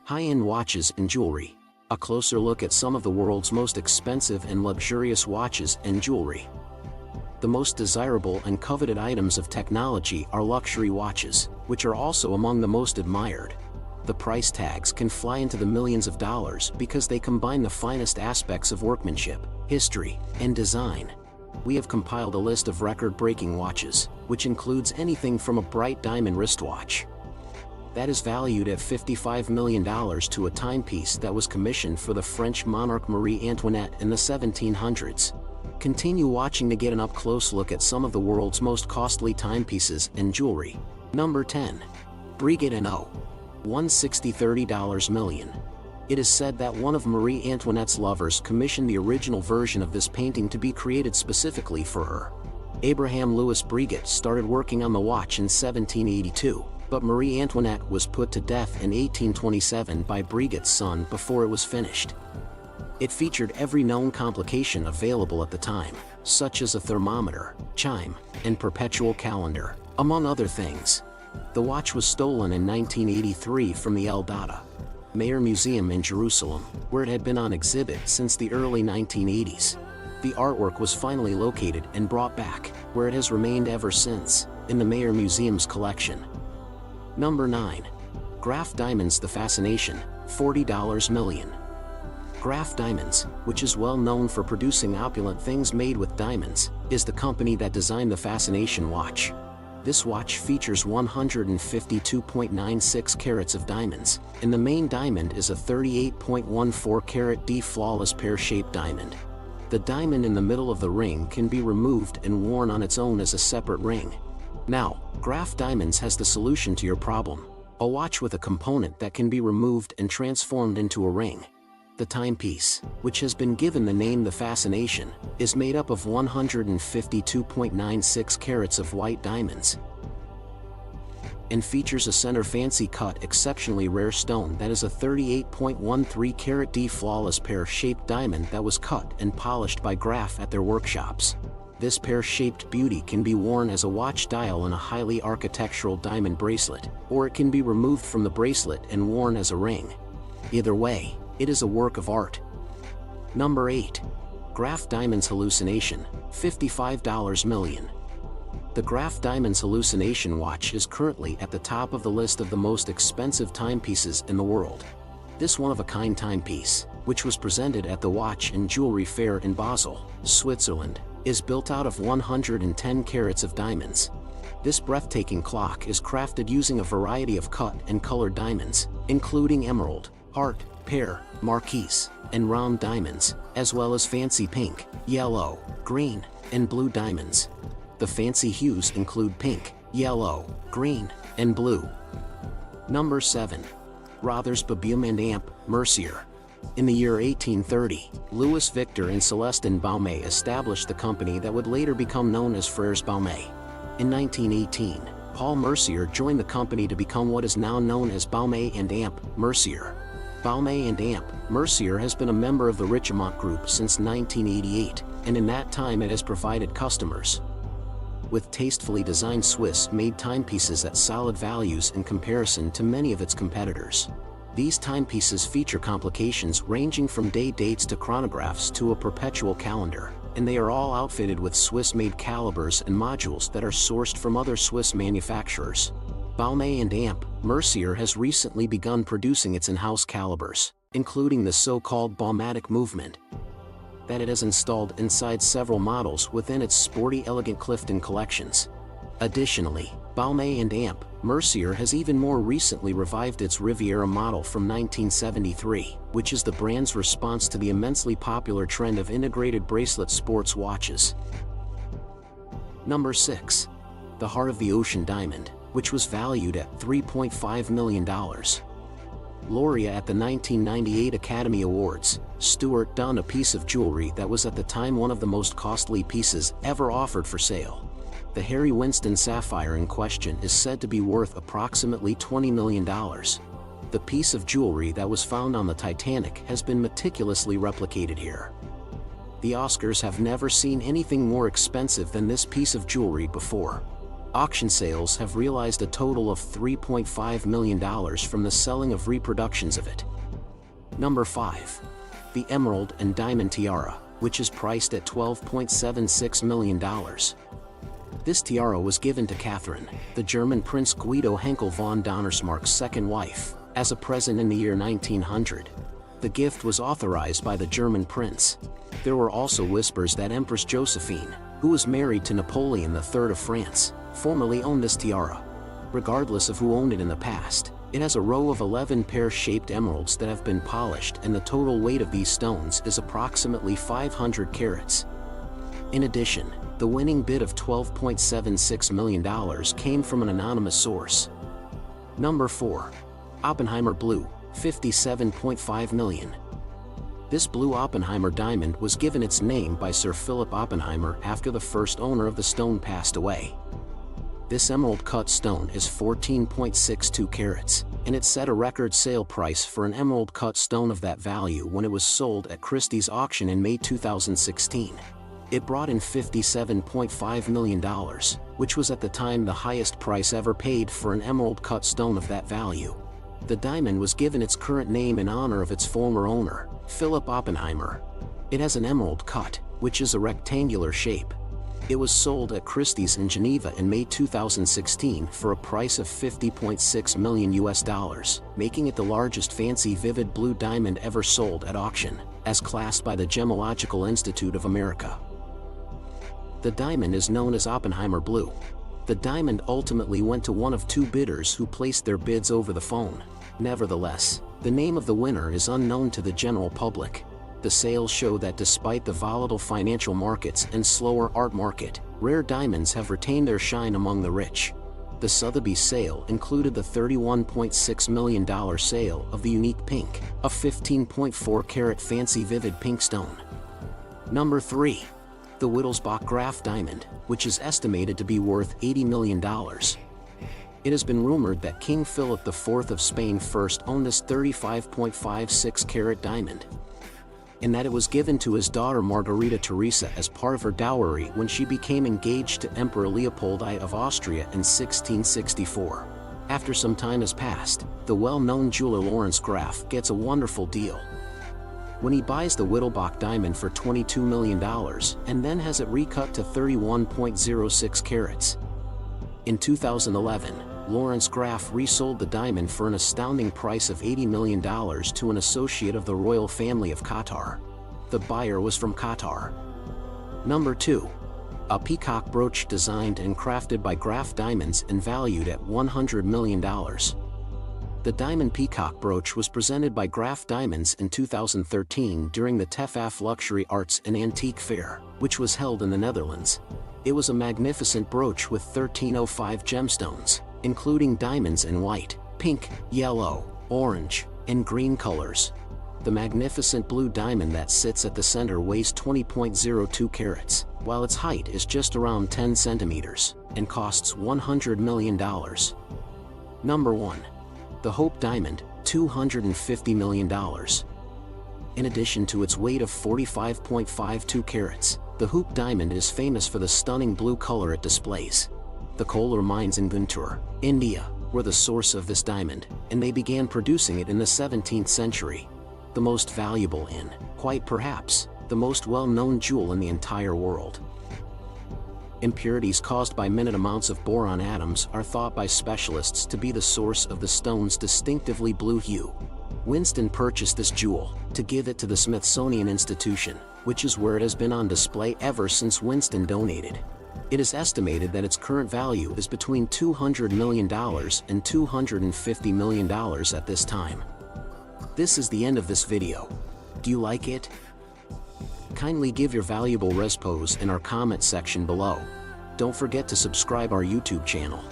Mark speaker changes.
Speaker 1: High-end watches and jewelry. A closer look at some of the world's most expensive and luxurious watches and jewelry. The most desirable and coveted items of technology are luxury watches, which are also among the most admired. The price tags can fly into the millions of dollars because they combine the finest aspects of workmanship, history, and design. We have compiled a list of record-breaking watches, which includes anything from a bright diamond wristwatch that is valued at $55 million to a timepiece that was commissioned for the French monarch Marie Antoinette in the 1700s. Continue watching to get an up-close look at some of the world's most costly timepieces and jewelry. Number 10. Breguet No. $160 million. It is said that one of Marie Antoinette's lovers commissioned the original version of this painting to be created specifically for her. Abraham Louis Breguet started working on the watch in 1782. But Marie Antoinette was put to death in 1827 by Breguet's son before it was finished. It featured every known complication available at the time, such as a thermometer, chime, and perpetual calendar, among other things. The watch was stolen in 1983 from the El Dada Meir Museum in Jerusalem, where it had been on exhibit since the early 1980s. The artwork was finally located and brought back, where it has remained ever since, in the Meir Museum's collection. Number 9. Graf Diamonds. The Fascination, $40 million. Graf Diamonds, which is well known for producing opulent things made with diamonds, is the company that designed the Fascination watch. This watch features 152.96 carats of diamonds, and the main diamond is a 38.14 carat D flawless pear-shaped diamond. The diamond in the middle of the ring can be removed and worn on its own as a separate ring. Now, Graf Diamonds has the solution to your problem: a watch with a component that can be removed and transformed into a ring. The timepiece, which has been given the name the Fascination, is made up of 152.96 carats of white diamonds and features a center fancy cut exceptionally rare stone that is a 38.13 carat D flawless pear-shaped diamond that was cut and polished by Graf at their workshops. This pear-shaped beauty can be worn as a watch dial in a highly architectural diamond bracelet, or it can be removed from the bracelet and worn as a ring. Either way, it is a work of art. Number 8. Graf Diamonds Hallucination, $55 million. The Graf Diamonds Hallucination watch is currently at the top of the list of the most expensive timepieces in the world. This one-of-a-kind timepiece, which was presented at the Watch and Jewelry Fair in Basel, Switzerland, is built out of 110 carats of diamonds. This breathtaking clock is crafted using a variety of cut and colored diamonds, including emerald, heart, pear, marquise, and round diamonds, as well as fancy pink, yellow, green, and blue diamonds. The fancy hues include pink, yellow, green, and blue. Number 7. Rothers Babume and Amp, Mercier. In the year 1830, Louis Victor and Celestin Baume established the company that would later become known as Frères Baume. In 1918, Paul Mercier joined the company to become what is now known as Baume and Amp, Mercier. Baume and Amp, Mercier has been a member of the Richemont Group since 1988, and in that time it has provided customers with tastefully designed Swiss-made timepieces at solid values in comparison to many of its competitors. These timepieces feature complications ranging from day dates to chronographs to a perpetual calendar, and they are all outfitted with Swiss-made calibers and modules that are sourced from other Swiss manufacturers. Baume and Amp, Mercier has recently begun producing its in-house calibers, including the so-called Baumatic movement, that it has installed inside several models within its sporty elegant Clifton collections. Additionally, Baume and Amp, Mercier has even more recently revived its Riviera model from 1973, which is the brand's response to the immensely popular trend of integrated bracelet sports watches. Number 6. The Heart of the Ocean Diamond, which was valued at $3.5 million. Laureate at the 1998 Academy Awards, Stuart donned a piece of jewelry that was at the time one of the most costly pieces ever offered for sale. The Harry Winston sapphire in question is said to be worth approximately $20 million. The piece of jewelry that was found on the Titanic has been meticulously replicated here. The Oscars have never seen anything more expensive than this piece of jewelry before. Auction sales have realized a total of $3.5 million from the selling of reproductions of it. Number 5. The Emerald and Diamond Tiara, which is priced at $12.76 million. This tiara was given to Catherine, the German Prince Guido Henkel von Donnersmarck's second wife, as a present in the year 1900. The gift was authorized by the German prince. There were also whispers that Empress Josephine, who was married to Napoleon III of France, formerly owned this tiara. Regardless of who owned it in the past, it has a row of 11 pear-shaped emeralds that have been polished, and the total weight of these stones is approximately 500 carats. In addition, the winning bid of $12.76 million came from an anonymous source. Number 4. Oppenheimer Blue, $57.5 million. This blue Oppenheimer diamond was given its name by Sir Philip Oppenheimer after the first owner of the stone passed away. This emerald-cut stone is 14.62 carats, and it set a record sale price for an emerald-cut stone of that value when it was sold at Christie's auction in May 2016. It brought in $57.5 million, which was at the time the highest price ever paid for an emerald-cut stone of that value. The diamond was given its current name in honor of its former owner, Philip Oppenheimer. It has an emerald cut, which is a rectangular shape. It was sold at Christie's in Geneva in May 2016 for a price of $50.6 million, making it the largest fancy vivid blue diamond ever sold at auction, as classed by the Gemological Institute of America. The diamond is known as Oppenheimer Blue. The diamond ultimately went to one of two bidders who placed their bids over the phone. Nevertheless, the name of the winner is unknown to the general public. The sales show that despite the volatile financial markets and slower art market, rare diamonds have retained their shine among the rich. The Sotheby's sale included the $31.6 million sale of the unique pink, a 15.4-carat fancy vivid pink stone. Number 3. The Wittelsbach Graf diamond, which is estimated to be worth $80 million. It has been rumored that King Philip IV of Spain first owned this 35.56-carat diamond, and that it was given to his daughter Margarita Theresa as part of her dowry when she became engaged to Emperor Leopold I of Austria in 1664. After some time has passed, the well-known jeweler Lawrence Graf gets a wonderful deal when he buys the Wittelsbach diamond for $22 million and then has it recut to 31.06 carats. In 2011, Lawrence Graf resold the diamond for an astounding price of $80 million to an associate of the royal family of Qatar. The buyer was from Qatar. Number 2. A peacock brooch designed and crafted by Graf Diamonds and valued at $100 million. The diamond peacock brooch was presented by Graf Diamonds in 2013 during the TEFAF Luxury Arts and Antique Fair, which was held in the Netherlands. It was a magnificent brooch with 1305 gemstones, including diamonds in white, pink, yellow, orange, and green colors. The magnificent blue diamond that sits at the center weighs 20.02 carats, while its height is just around 10 centimeters, and costs $100 million. Number 1. The Hope Diamond, $250 million. In addition to its weight of 45.52 carats, the Hoop diamond is famous for the stunning blue color it displays. The Kolar mines in Guntur, India, were the source of this diamond, and they began producing it in the 17th century. The most valuable and, quite perhaps, the most well-known jewel in the entire world. Impurities caused by minute amounts of boron atoms are thought by specialists to be the source of the stone's distinctively blue hue. Winston purchased this jewel to give it to the Smithsonian Institution, which is where it has been on display ever since Winston donated. It is estimated that its current value is between $200 million and $250 million at this time. This is the end of this video. Do you like it? Kindly give your valuable respos in our comment section below. Don't forget to subscribe our YouTube channel.